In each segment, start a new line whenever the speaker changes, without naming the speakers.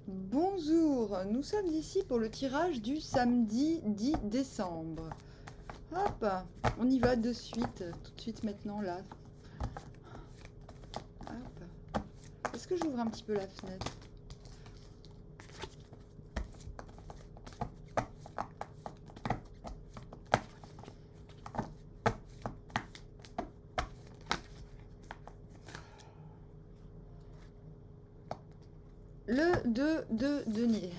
Bonjour, nous sommes ici pour le tirage du samedi 10 décembre. Hop, on y va de suite, tout de suite maintenant là. Hop. Est-ce que j'ouvre un petit peu la fenêtre? Le 2 de denier.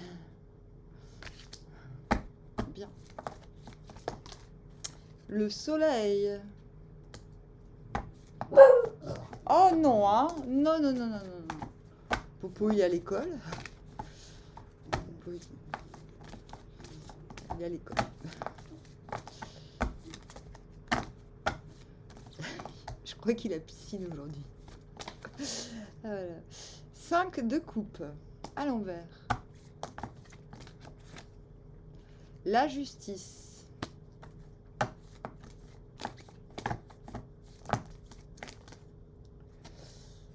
Bien. Le soleil. Oh non, hein? Non, non, non, non, non, non. Popo, il est à l'école. Popo, il est à l'école. Je crois qu'il a piscine aujourd'hui. Voilà. 5 de coupe à l'envers. La justice.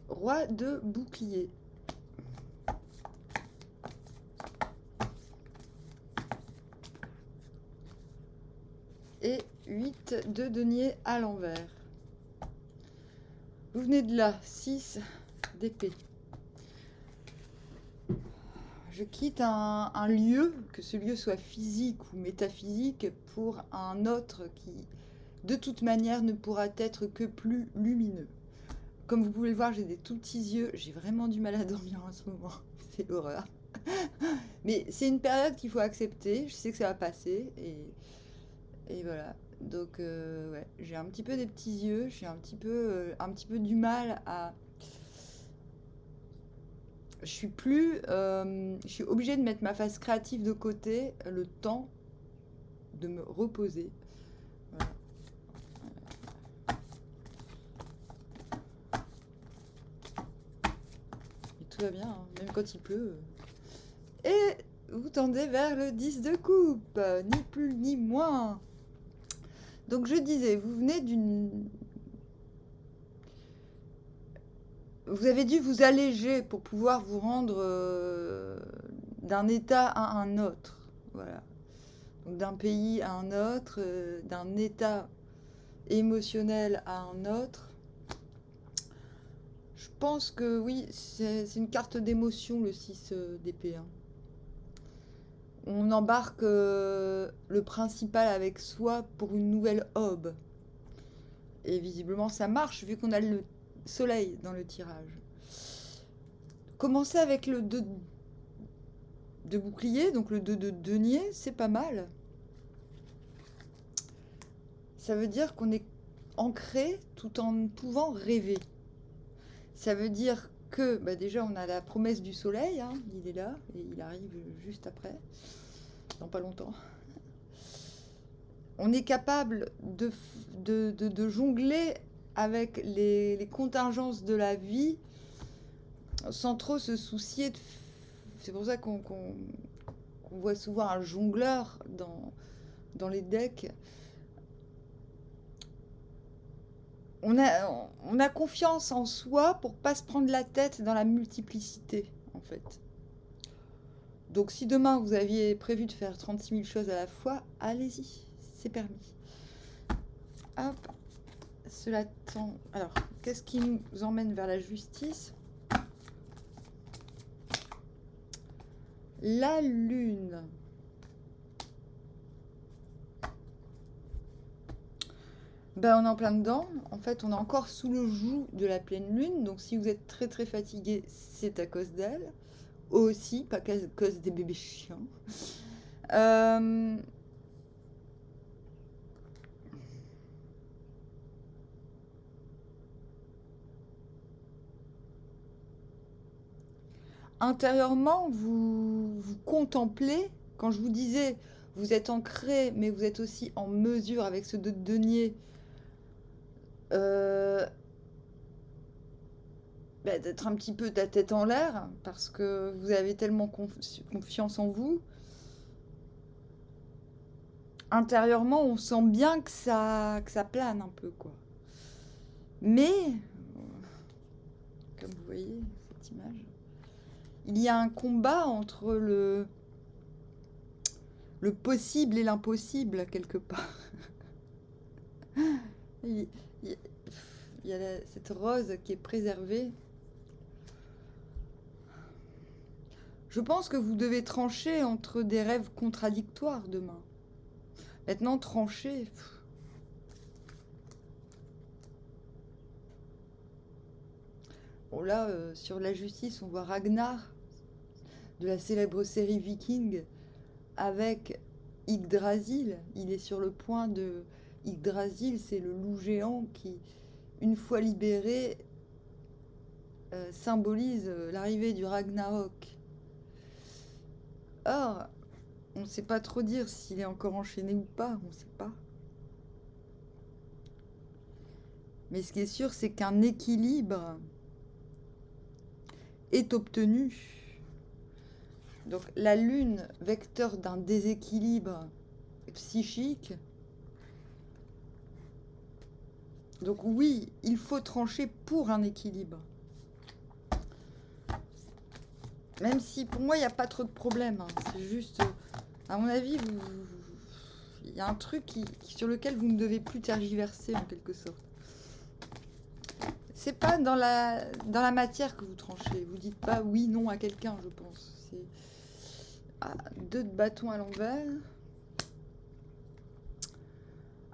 Roi de bouclier. Et 8 de denier à l'envers. Vous venez de là, 6 d'épée. Je quitte un lieu, que ce lieu soit physique ou métaphysique, pour un autre qui, de toute manière, ne pourra être que plus lumineux. Comme vous pouvez le voir, j'ai des tout petits yeux. J'ai vraiment du mal à dormir en ce moment. C'est l'horreur. Mais c'est une période qu'il faut accepter. Je sais que ça va passer. Et voilà. Donc, ouais, j'ai un petit peu des petits yeux. J'ai un petit peu du mal à... Je suis obligée de mettre ma phase créative de côté le temps de me reposer. Voilà. Et tout va bien, hein, même quand il pleut. Et vous tendez vers le 10 de coupe, ni plus ni moins. Donc je disais, vous venez d'une... Vous avez dû vous alléger pour pouvoir vous rendre d'un état à un autre. Voilà. Donc d'un pays à un autre, d'un état émotionnel à un autre. Je pense que oui, c'est une carte d'émotion, le 6 d'épée. Hein. On embarque le principal avec soi pour une nouvelle aube. Et visiblement ça marche vu qu'on a le soleil dans le tirage. Commencer avec le 2 de bouclier, donc le 2 de denier, c'est pas mal. Ça veut dire qu'on est ancré tout en pouvant rêver. Ça veut dire que bah déjà on a la promesse du soleil, hein, il est là et il arrive juste après, dans pas longtemps. On est capable de jongler avec les contingences de la vie sans trop se soucier. C'est pour ça qu'on voit souvent un jongleur dans les decks. On a confiance en soi pour pas se prendre la tête dans la multiplicité, en fait. Donc si demain vous aviez prévu de faire 36 000 choses à la fois, allez-y, c'est permis. Hop, cela tend... Alors, qu'est-ce qui nous emmène vers la justice? La lune. Ben, on est en plein dedans. En fait, on est encore sous le joug de la pleine lune. Donc, si vous êtes très très fatigué, c'est à cause d'elle. Aussi, pas qu'à cause des bébés chiants. Intérieurement, vous contemplez. Quand je vous disais, vous êtes ancré, mais vous êtes aussi en mesure avec ce 2 de denier d'être un petit peu ta tête en l'air parce que vous avez tellement confiance en vous. Intérieurement, on sent bien que ça plane un peu, quoi. Mais, comme vous voyez cette image, il y a un combat entre le possible et l'impossible, quelque part. Il, il- il y a cette rose qui est préservée. Je pense que vous devez trancher entre des rêves contradictoires demain. Maintenant, trancher. Bon, là, sur la justice, on voit Ragnar, de la célèbre série Viking, avec Yggdrasil. Il est sur le point de... Yggdrasil, c'est le loup géant qui, une fois libéré, symbolise l'arrivée du Ragnarok. Or, on ne sait pas trop dire s'il est encore enchaîné ou pas, on ne sait pas. Mais ce qui est sûr, c'est qu'un équilibre est obtenu. Donc la lune, vecteur d'un déséquilibre psychique. Donc oui, il faut trancher pour un équilibre. Même si pour moi, il n'y a pas trop de problème. Hein. C'est juste, à mon avis, il y a un truc sur lequel vous ne devez plus tergiverser en quelque sorte. C'est pas dans la matière que vous tranchez. Vous dites pas oui, non à quelqu'un, je pense. C'est 2 de bâton à l'envers.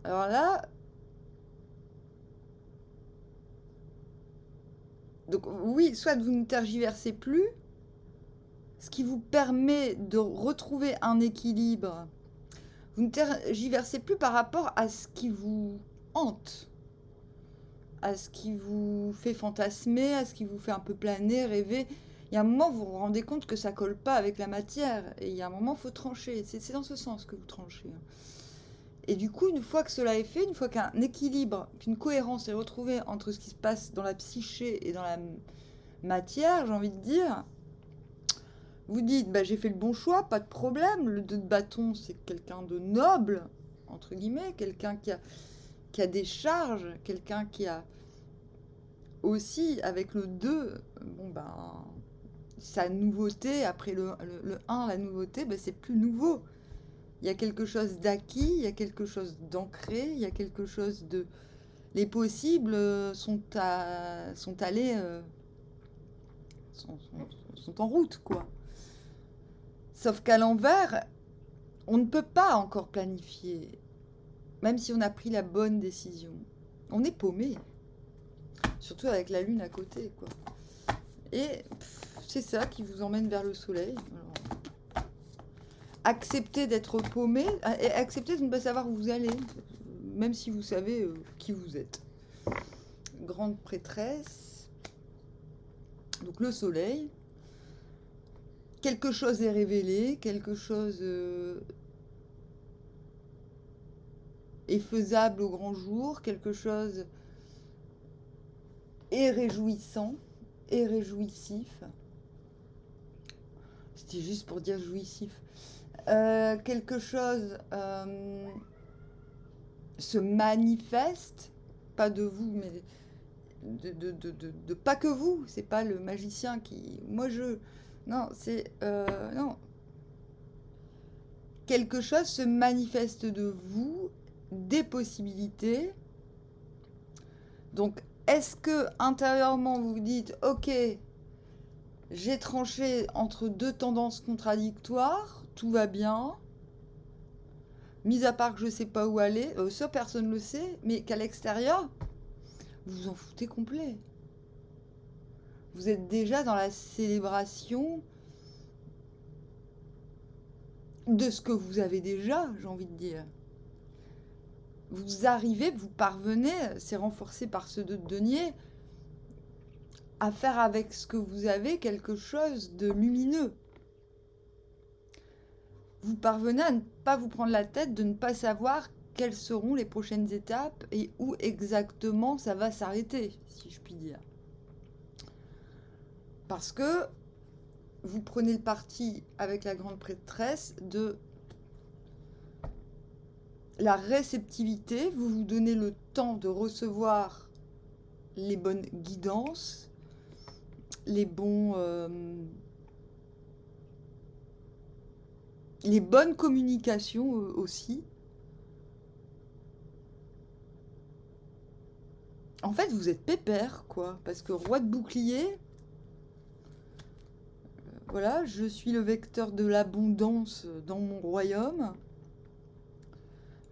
Alors là, donc oui, soit vous ne tergiversez plus, ce qui vous permet de retrouver un équilibre. Vous ne tergiversez plus par rapport à ce qui vous hante, à ce qui vous fait fantasmer, à ce qui vous fait un peu planer, rêver. Il y a un moment, vous vous rendez compte que ça colle pas avec la matière. Et il y a un moment, il faut trancher. C'est dans ce sens que vous tranchez. Et du coup, une fois que cela est fait, une fois qu'un équilibre, qu'une cohérence est retrouvée entre ce qui se passe dans la psyché et dans la matière, j'ai envie de dire, vous dites, bah, j'ai fait le bon choix, pas de problème. Le 2 de bâton, c'est quelqu'un de noble, entre guillemets, quelqu'un qui a des charges, quelqu'un qui a aussi, avec le 2, bon ben, sa nouveauté, après le 1, la nouveauté, ben, c'est plus nouveau. Il y a quelque chose d'acquis, il y a quelque chose d'ancré, il y a quelque chose de... Les possibles sont allés... sont en route, quoi. Sauf qu'à l'envers, on ne peut pas encore planifier, même si on a pris la bonne décision. On est paumé, surtout avec la lune à côté, quoi. Et c'est ça qui vous emmène vers le soleil. Alors, acceptez d'être paumé et acceptez de ne pas savoir où vous allez, même si vous savez qui vous êtes. Grande prêtresse, donc le soleil. Quelque chose est révélé, quelque chose est faisable au grand jour, quelque chose est réjouissant, est réjouissif. C'était juste pour dire jouissif. Quelque chose se manifeste, pas de vous, mais de pas que vous. C'est pas le magicien qui... Moi, je... Non, c'est... non. Quelque chose se manifeste de vous, des possibilités. Donc, est-ce que intérieurement, vous vous dites, ok, j'ai tranché entre 2 tendances contradictoires, tout va bien, mis à part que je sais pas où aller, ça personne ne le sait, mais qu'à l'extérieur, vous vous en foutez complet. Vous êtes déjà dans la célébration de ce que vous avez déjà, j'ai envie de dire. Vous arrivez, vous parvenez, c'est renforcé par ce 2 de denier, à faire avec ce que vous avez quelque chose de lumineux. Vous parvenez à ne pas vous prendre la tête, de ne pas savoir quelles seront les prochaines étapes et où exactement ça va s'arrêter, si je puis dire. Parce que vous prenez le parti avec la grande prêtresse de la réceptivité, vous vous donnez le temps de recevoir les bonnes guidances, les bons les bonnes communications aussi. En fait, vous êtes pépère, quoi. Parce que roi de bouclier, voilà, je suis le vecteur de l'abondance dans mon royaume.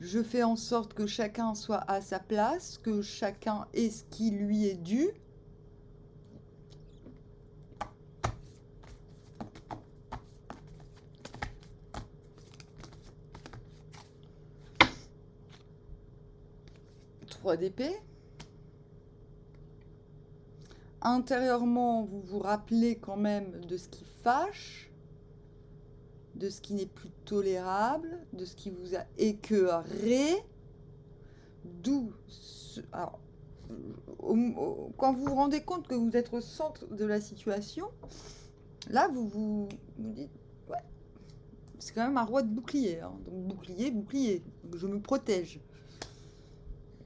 Je fais en sorte que chacun soit à sa place, que chacun ait ce qui lui est dû. Trois d'épée. Intérieurement, vous vous rappelez quand même de ce qui fâche, de ce qui n'est plus tolérable, de ce qui vous a écœuré. D'où, alors, quand vous vous rendez compte que vous êtes au centre de la situation, là, vous dites, ouais, c'est quand même un roi de bouclier. Hein. Donc, bouclier, bouclier. Donc, je me protège.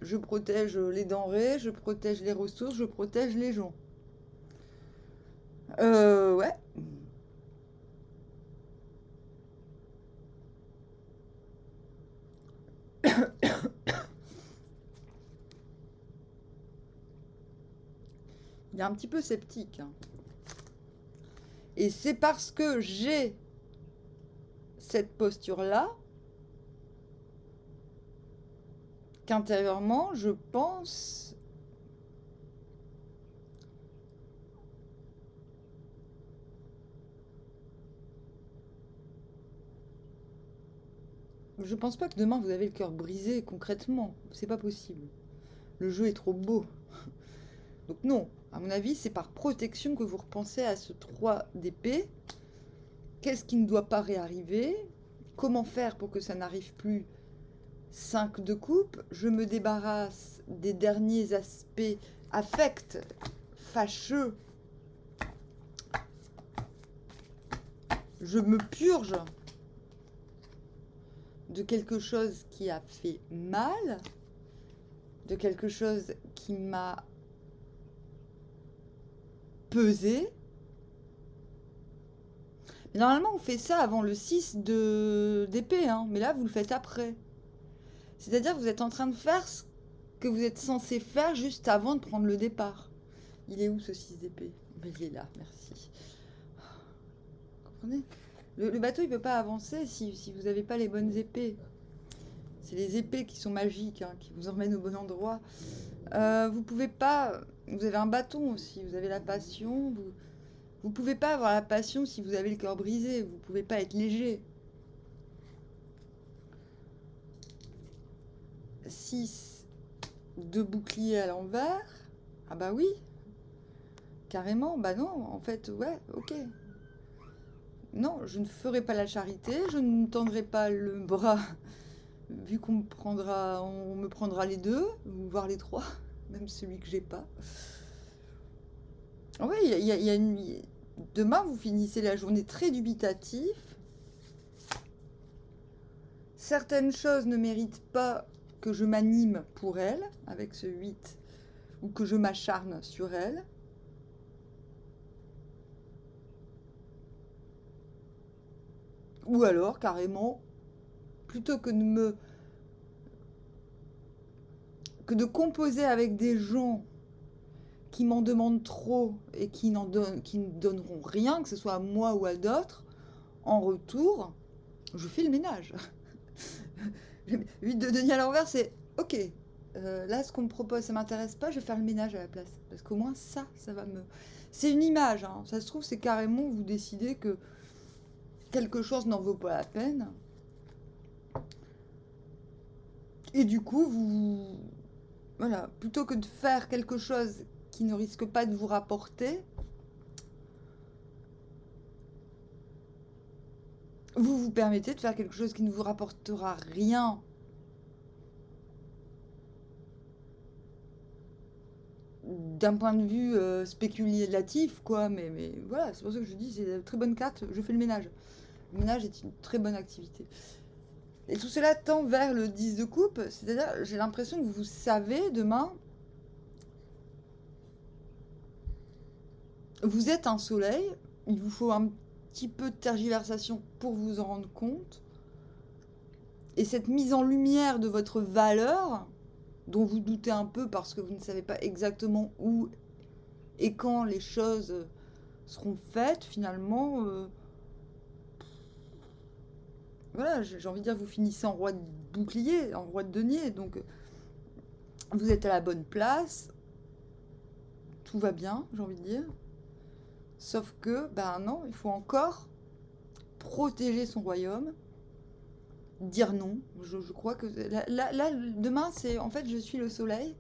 Je protège les denrées, je protège les ressources, je protège les gens. Ouais. Il est un petit peu sceptique. Hein. Et c'est parce que j'ai cette posture-là qu'intérieurement, je pense pas que demain vous avez le cœur brisé concrètement. C'est pas possible. Le jeu est trop beau. Donc non, à mon avis, c'est par protection que vous repensez à ce 3 d'épée. Qu'est-ce qui ne doit pas réarriver? Comment faire pour que ça n'arrive plus? 5 de coupe. Je me débarrasse des derniers aspects affects, fâcheux. Je me purge de quelque chose qui a fait mal, de quelque chose qui m'a pesé. Mais normalement, on fait ça avant le 6 d'épée, hein, mais là, vous le faites après. C'est-à-dire que vous êtes en train de faire ce que vous êtes censé faire juste avant de prendre le départ. Il est où ce 6 d'épée? Il est là, merci. Vous comprenez? Le bateau, il peut pas avancer si vous n'avez pas les bonnes épées. C'est les épées qui sont magiques, hein, qui vous emmènent au bon endroit. Vous pouvez pas... Vous avez un bâton aussi, vous avez la passion. Vous pouvez pas avoir la passion si vous avez le cœur brisé. Vous pouvez pas être léger. 6 de bouclier à l'envers. Ah bah oui. Carrément. Bah non, en fait, ouais, ok. Non, je ne ferai pas la charité, je ne tendrai pas le bras, vu qu'on me prendra les deux, voire les trois, même celui que j'ai pas. Oui, demain, vous finissez la journée très dubitatif. Certaines choses ne méritent pas que je m'anime pour elles, avec ce 8, ou que je m'acharne sur elles. Ou alors, carrément, plutôt que de composer avec des gens qui m'en demandent trop et qui ne donneront rien, que ce soit à moi ou à d'autres, en retour, je fais le ménage. 8 de denier à l'envers, c'est ok. Là, ce qu'on me propose, ça m'intéresse pas, je vais faire le ménage à la place. Parce qu'au moins, ça va me... C'est une image, hein. Ça se trouve, c'est carrément, vous décidez que quelque chose n'en vaut pas la peine. Et du coup, voilà, plutôt que de faire quelque chose qui ne risque pas de vous rapporter, vous vous permettez de faire quelque chose qui ne vous rapportera rien. D'un point de vue spéculatif, quoi, mais voilà, c'est pour ça que je dis, c'est une très bonne carte, je fais le ménage. Le ménage est une très bonne activité. Et tout cela tend vers le 10 de coupe, c'est-à-dire, j'ai l'impression que vous savez, demain, vous êtes un soleil, il vous faut un petit peu de tergiversation pour vous en rendre compte. Et cette mise en lumière de votre valeur, dont vous doutez un peu parce que vous ne savez pas exactement où et quand les choses seront faites, finalement, voilà, j'ai envie de dire, vous finissez en roi de bouclier, en roi de denier, donc vous êtes à la bonne place, tout va bien, j'ai envie de dire. Sauf que, ben non, il faut encore protéger son royaume, dire non. Je crois que là, demain, c'est en fait, je suis le soleil,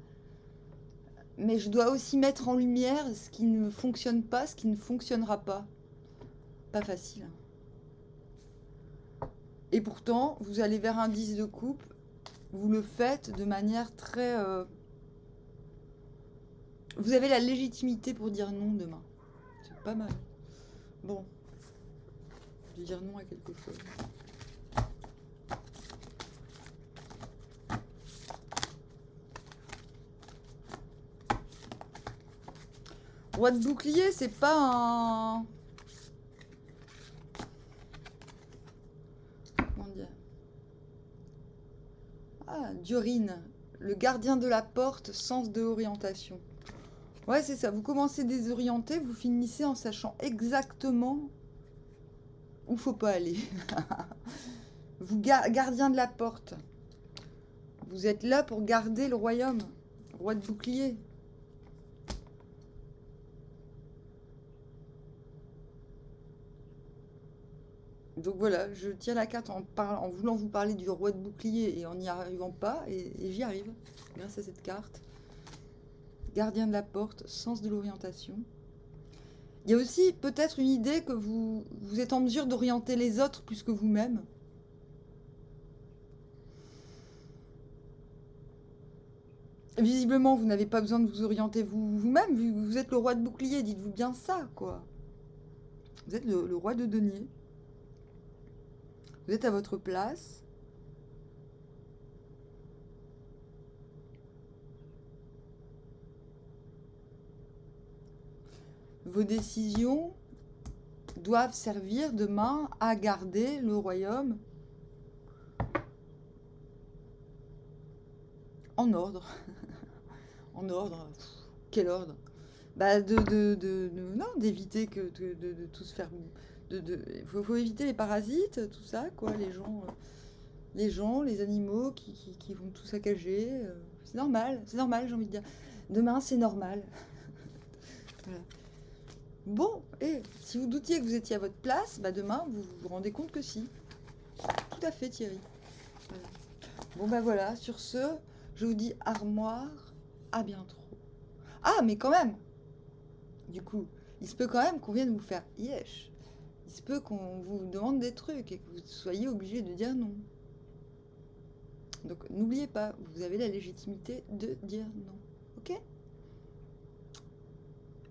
mais je dois aussi mettre en lumière ce qui ne fonctionne pas, ce qui ne fonctionnera pas. Pas facile. Et pourtant, vous allez vers un 10 de coupe, vous le faites de manière très... Vous avez la légitimité pour dire non demain. C'est pas mal. Bon. Je vais dire non à quelque chose. Roi de bouclier, c'est pas un... Comment dire? Ah, Diorine, le gardien de la porte, sens de orientation. Ouais, c'est ça. Vous commencez désorienté, vous finissez en sachant exactement où faut pas aller. Vous, gardien de la porte. Vous êtes là pour garder le royaume. Roi de bouclier. Donc voilà, je tiens la carte en voulant vous parler du roi de bouclier et en n'y arrivant pas, et j'y arrive, grâce à cette carte. Gardien de la porte, sens de l'orientation. Il y a aussi peut-être une idée que vous êtes en mesure d'orienter les autres plus que vous-même. Visiblement, vous n'avez pas besoin de vous orienter vous-même, vu que vous êtes le roi de bouclier, dites-vous bien ça, quoi. Vous êtes le roi de denier. Vous êtes à votre place. Vos décisions doivent servir demain à garder le royaume en ordre. En ordre. Quel ordre? Bah non, d'éviter que de tout se faire. Faut éviter les parasites, tout ça, quoi. Les gens, les animaux qui vont tout saccager. C'est normal, j'ai envie de dire. Demain, c'est normal. Voilà. Bon, et si vous doutiez que vous étiez à votre place, bah demain, vous vous rendez compte que si. Tout à fait, Thierry. Voilà. Bon, bah voilà, sur ce, je vous dis armoire, à bientôt. Ah, mais quand même, du coup, il se peut quand même qu'on vienne vous faire yesh. Il se peut qu'on vous demande des trucs et que vous soyez obligé de dire non. Donc n'oubliez pas, vous avez la légitimité de dire non. Ok ?